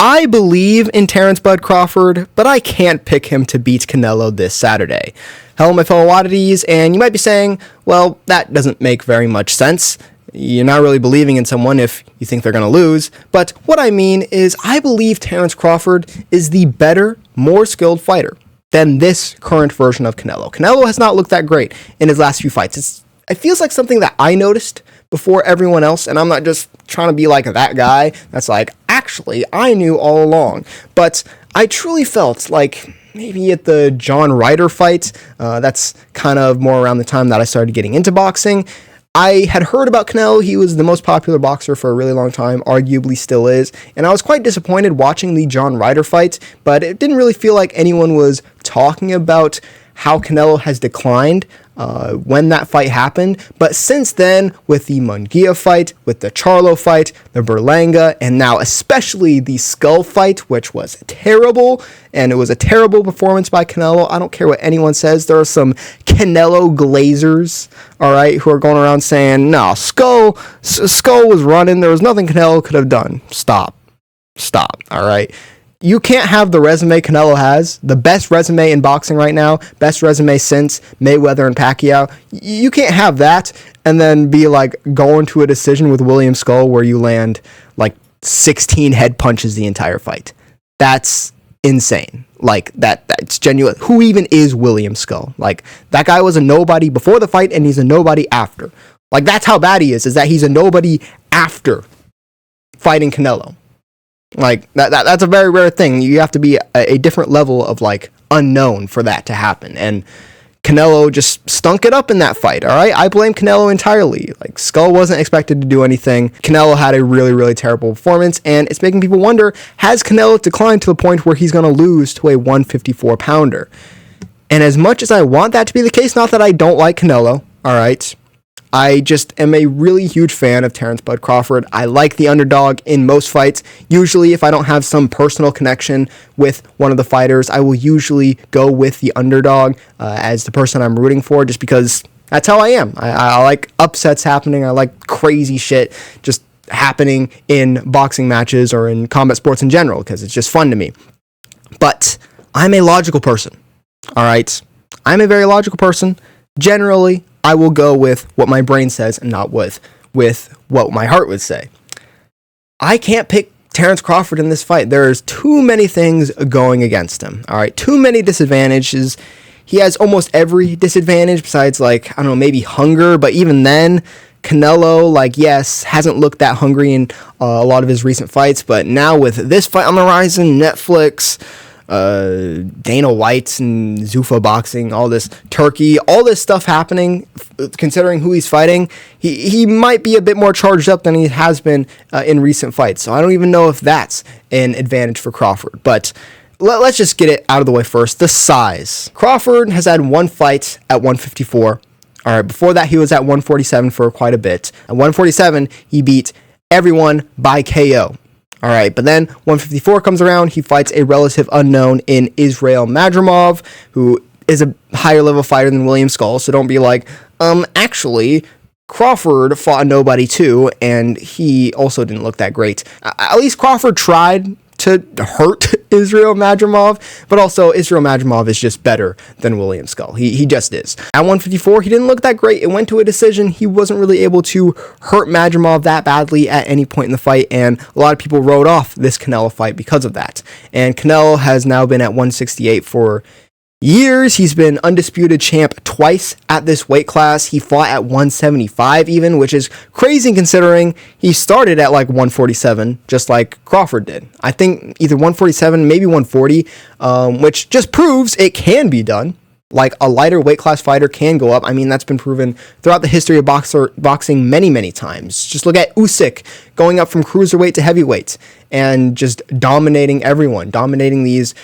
I believe in Terence Bud Crawford, but I can't pick him to beat Canelo this Saturday. Hello, my fellow oddities, and you might be saying, well, that doesn't make very much sense. You're not really believing in someone if you think they're going to lose. But what I mean is I believe Terence Crawford is the better, more skilled fighter than this current version of Canelo. Canelo has not looked that great in his last few fights. It feels like something that I noticed before everyone else, and I'm not just trying to be like that guy that's like, actually, I knew all along. But I truly felt like maybe at the John Ryder fight, that's kind of more around the time that I started getting into boxing, I had heard about Canelo. He was the most popular boxer for a really long time, arguably still is, and I was quite disappointed watching the John Ryder fight, but it didn't really feel like anyone was talking about how Canelo has declined when that fight happened. But since then, with the Munguia fight, with the Charlo fight, the Berlanga, and now especially the Skull fight, which was terrible, and it was a terrible performance by Canelo. I don't care what anyone says. There are some Canelo glazers, all right, who are going around saying, no, Skull was running. There was nothing Canelo could have done. Stop, all right? You can't have the resume Canelo has, the best resume in boxing right now, best resume since Mayweather and Pacquiao. You can't have that and then be like going to a decision with William Skull where you land like 16 head punches the entire fight. That's insane. Like that's genuine. Who even is William Skull? Like that guy was a nobody before the fight and he's a nobody after. Like that's how bad he is that he's a nobody after fighting Canelo. Like that's a very rare thing. You have to be a different level of like unknown for that to happen. And Canelo just stunk it up in that fight. All right, I blame Canelo entirely. Like Skull wasn't expected to do anything. Canelo had a really, really terrible performance, and it's making people wonder: has Canelo declined to the point where he's going to lose to a 154 pounder? And as much as I want that to be the case, not that I don't like Canelo. All right. I just am a really huge fan of Terence Bud Crawford. I like the underdog in most fights. Usually, if I don't have some personal connection with one of the fighters, I will usually go with the underdog as the person I'm rooting for, just because that's how I am. I like upsets happening. I like crazy shit just happening in boxing matches or in combat sports in general, because it's just fun to me. But I'm a logical person, all right? I'm a very logical person. Generally, I will go with what my brain says and not with what my heart would say. I can't pick Terence Crawford in this fight. There's too many things going against him. All right, too many disadvantages. He has almost every disadvantage besides, like, I don't know, maybe hunger. But even then, Canelo, like, yes, hasn't looked that hungry in a lot of his recent fights. But now with this fight on the horizon, Netflix, Dana White and Zuffa Boxing, all this Turkey, all this stuff happening, considering who he's fighting, he might be a bit more charged up than he has been in recent fights. So I don't even know if that's an advantage for Crawford. But let's just get it out of the way first. The size. Crawford has had one fight at 154. All right, before that he was at 147 for quite a bit. At 147, he beat everyone by KO. All right, but then 154 comes around. He fights a relative unknown in Israel Madrimov, who is a higher level fighter than William Skull. So don't be like, actually, Crawford fought a nobody too, and he also didn't look that great. At least Crawford tried to hurt Israel Madrimov, but also Israel Madrimov is just better than William Skull. He just is. At 154, he didn't look that great. It went to a decision. He wasn't really able to hurt Madrimov that badly at any point in the fight, and a lot of people wrote off this Canelo fight because of that. And Canelo has now been at 168 for years. He's been undisputed champ twice at this weight class. He fought at 175 even, which is crazy considering he started at like 147, just like Crawford did. I think either 147, maybe 140, which just proves it can be done. Like a lighter weight class fighter can go up. I mean, that's been proven throughout the history of boxing many, many times. Just look at Usyk going up from cruiserweight to heavyweight and just dominating everyone, dominating these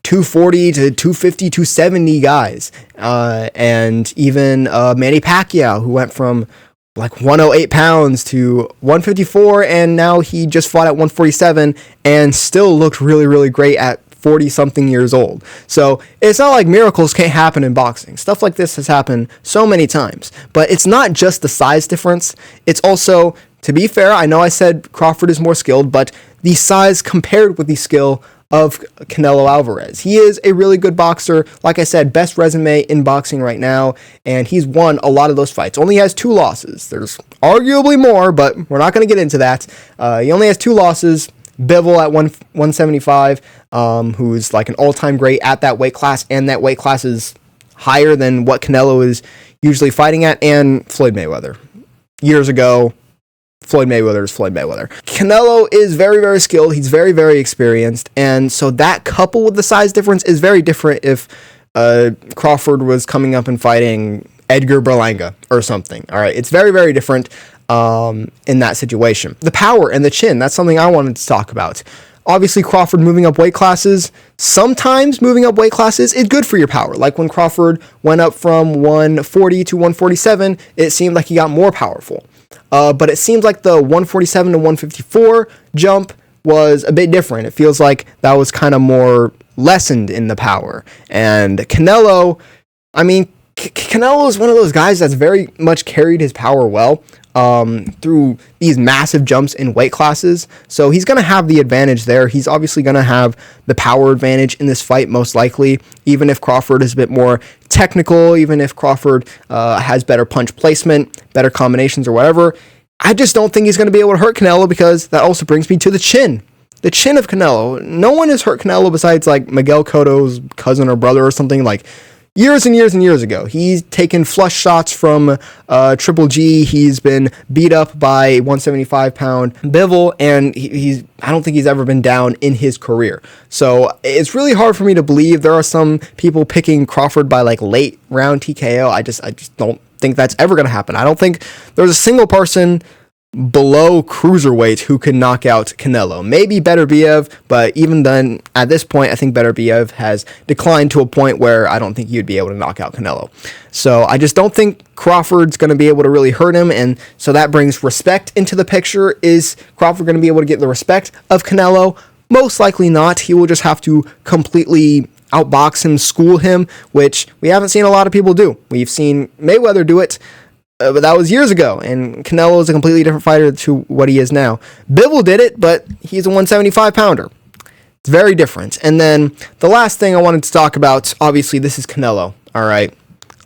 240 to 250, 270 guys. And even Manny Pacquiao, who went from like 108 pounds to 154, and now he just fought at 147 and still looked really, really great at 40-something years old. So it's not like miracles can't happen in boxing. Stuff like this has happened so many times. But it's not just the size difference. It's also, to be fair, I know I said Crawford is more skilled, but the size compared with the skill of Canelo Alvarez. He is a really good boxer. Like I said, best resume in boxing right now, and he's won a lot of those fights. Only has 2 losses. There's arguably more, but we're not going to get into that. He only has 2 losses. Bivol at 175, who's like an all-time great at that weight class, and that weight class is higher than what Canelo is usually fighting at, and Floyd Mayweather. Years ago, Floyd Mayweather is Floyd Mayweather. Canelo is very, very skilled. He's very, very experienced. And so that coupled with the size difference is very different if Crawford was coming up and fighting Edgar Berlanga or something. All right. It's very, very different in that situation. The power and the chin, that's something I wanted to talk about. Obviously, Crawford moving up weight classes, sometimes moving up weight classes is good for your power. Like when Crawford went up from 140 to 147, it seemed like he got more powerful. But it seems like the 147 to 154 jump was a bit different. It feels like that was kind of more lessened in the power. And Canelo, Canelo is one of those guys that's very much carried his power well through these massive jumps in weight classes. So he's going to have the advantage there. He's obviously going to have the power advantage in this fight, most likely, even if Crawford is a bit more technical, even if Crawford has better punch placement, better combinations or whatever. I just don't think he's going to be able to hurt Canelo, because that also brings me to the chin. The chin of Canelo. No one has hurt Canelo besides like Miguel Cotto's cousin or brother or something, like years and years and years ago. He's taken flush shots from Triple G. He's been beat up by 175-pound Bivol, and I don't think he's ever been down in his career. So it's really hard for me to believe. There are some people picking Crawford by like late round TKO. I just don't think that's ever going to happen. I don't think there's a single person below cruiserweight who can knock out Canelo. Maybe Beterbiev, but even then, at this point, I think Beterbiev has declined to a point where I don't think he would be able to knock out Canelo. So I just don't think Crawford's going to be able to really hurt him, and so that brings respect into the picture. Is Crawford going to be able to get the respect of Canelo? Most likely not. He will just have to completely outbox him, school him, which we haven't seen a lot of people do. We've seen Mayweather do it, but that was years ago, and Canelo is a completely different fighter to what he is now. Bivol did it, but he's a 175-pounder. It's very different. And then the last thing I wanted to talk about, obviously, this is Canelo, all right?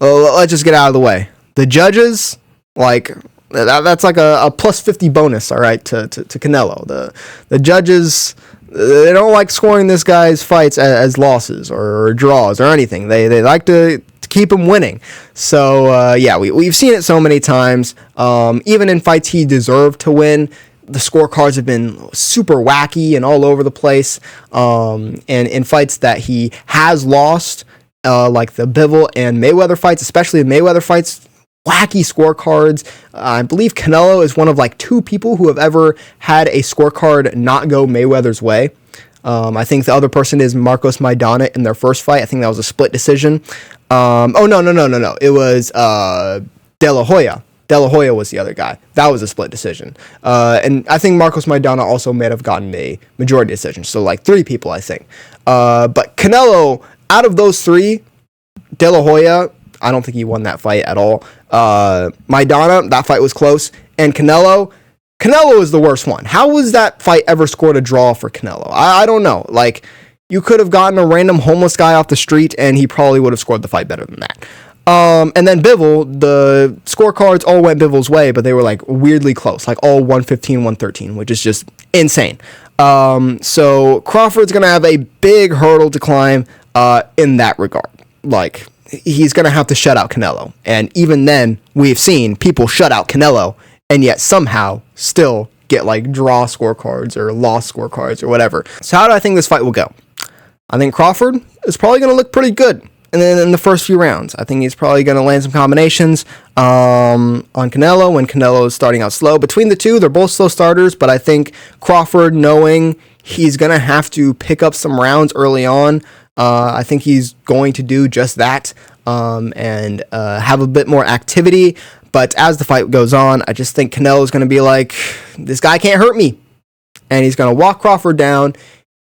Let's just get out of the way. The judges, like, that's like a plus 50 bonus, all right, to Canelo. The judges, they don't like scoring this guy's fights as losses or draws or anything. They like to keep him winning. So, we've seen it so many times. Even in fights he deserved to win, the scorecards have been super wacky and all over the place. And in fights that he has lost, like the Bivol and Mayweather fights, especially the Mayweather fights, wacky scorecards. I believe Canelo is one of like 2 people who have ever had a scorecard not go Mayweather's way. I think the other person is Marcos Maidana in their first fight. I think that was a split decision. No. It was De La Hoya. De La Hoya was the other guy. That was a split decision. And I think Marcos Maidana also may have gotten a majority decision. So like 3 people, I think. But Canelo, out of those 3, De La Hoya, I don't think he won that fight at all. Maidana, that fight was close. And Canelo is the worst one. How was that fight ever scored a draw for Canelo? I don't know. Like, you could have gotten a random homeless guy off the street, and he probably would have scored the fight better than that. And then Bivol, the scorecards all went Bivol's way, but they were like weirdly close, like all 115, 113, which is just insane. So Crawford's going to have a big hurdle to climb in that regard. Like, he's going to have to shut out Canelo. And even then, we've seen people shut out Canelo and yet somehow still get like draw scorecards or loss scorecards or whatever. So how do I think this fight will go? I think Crawford is probably going to look pretty good. And then in the first few rounds, I think he's probably going to land some combinations on Canelo when Canelo is starting out slow. Between the two, they're both slow starters, but I think Crawford, knowing he's going to have to pick up some rounds early on, I think he's going to do just that and have a bit more activity. But as the fight goes on, I just think Canelo is going to be like, this guy can't hurt me. And he's going to walk Crawford down.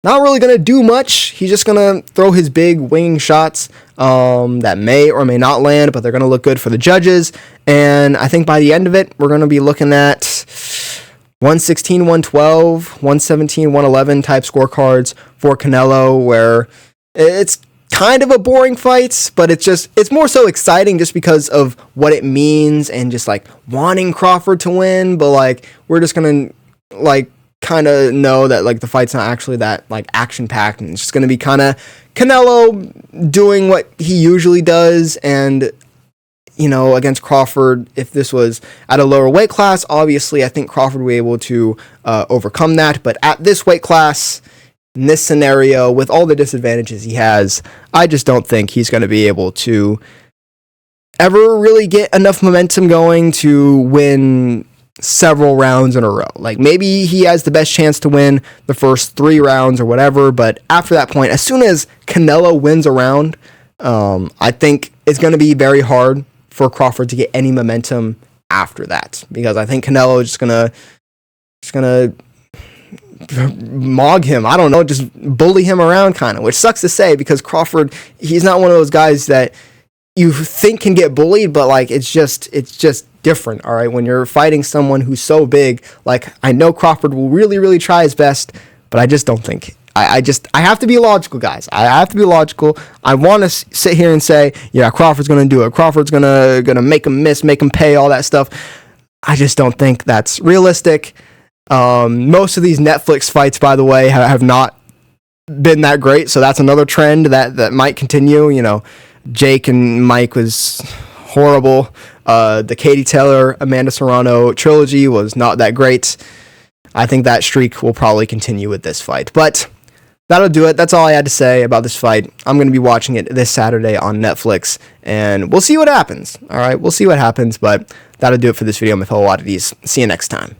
Not really going to do much. He's just going to throw his big winging shots that may or may not land, but they're going to look good for the judges. And I think by the end of it, we're going to be looking at 116, 112, 117, 111 type scorecards for Canelo, where it's kind of a boring fight, but it's more so exciting just because of what it means and just like wanting Crawford to win. But like, we're just gonna like kind of know that like the fight's not actually that like action packed, and it's just gonna be kind of Canelo doing what he usually does. And against Crawford, if this was at a lower weight class, obviously I think Crawford would be able to overcome that. But at this weight class, in this scenario, with all the disadvantages he has, I just don't think he's going to be able to ever really get enough momentum going to win several rounds in a row. Like, maybe he has the best chance to win the first 3 rounds or whatever, but after that point, as soon as Canelo wins a round, I think it's going to be very hard for Crawford to get any momentum after that, because I think Canelo is just gonna mog him. I don't know, just bully him around kind of, which sucks to say because Crawford, he's not one of those guys that you think can get bullied, but like it's just different. All right, when you're fighting someone who's so big, like I know Crawford will really try his best, but I just don't think. I have to be logical, guys. I have to be logical. I want to sit here and say, yeah, Crawford's going to do it. Crawford's going to make him miss, make him pay, all that stuff. I just don't think that's realistic. Most of these Netflix fights, by the way, have not been that great. So that's another trend that might continue. Jake and Mike was horrible. The Katie Taylor, Amanda Serrano trilogy was not that great. I think that streak will probably continue with this fight. But that'll do it. That's all I had to say about this fight. I'm going to be watching it this Saturday on Netflix, and we'll see what happens. All right, we'll see what happens, but that'll do it for this video, my fellow oddities. See you next time.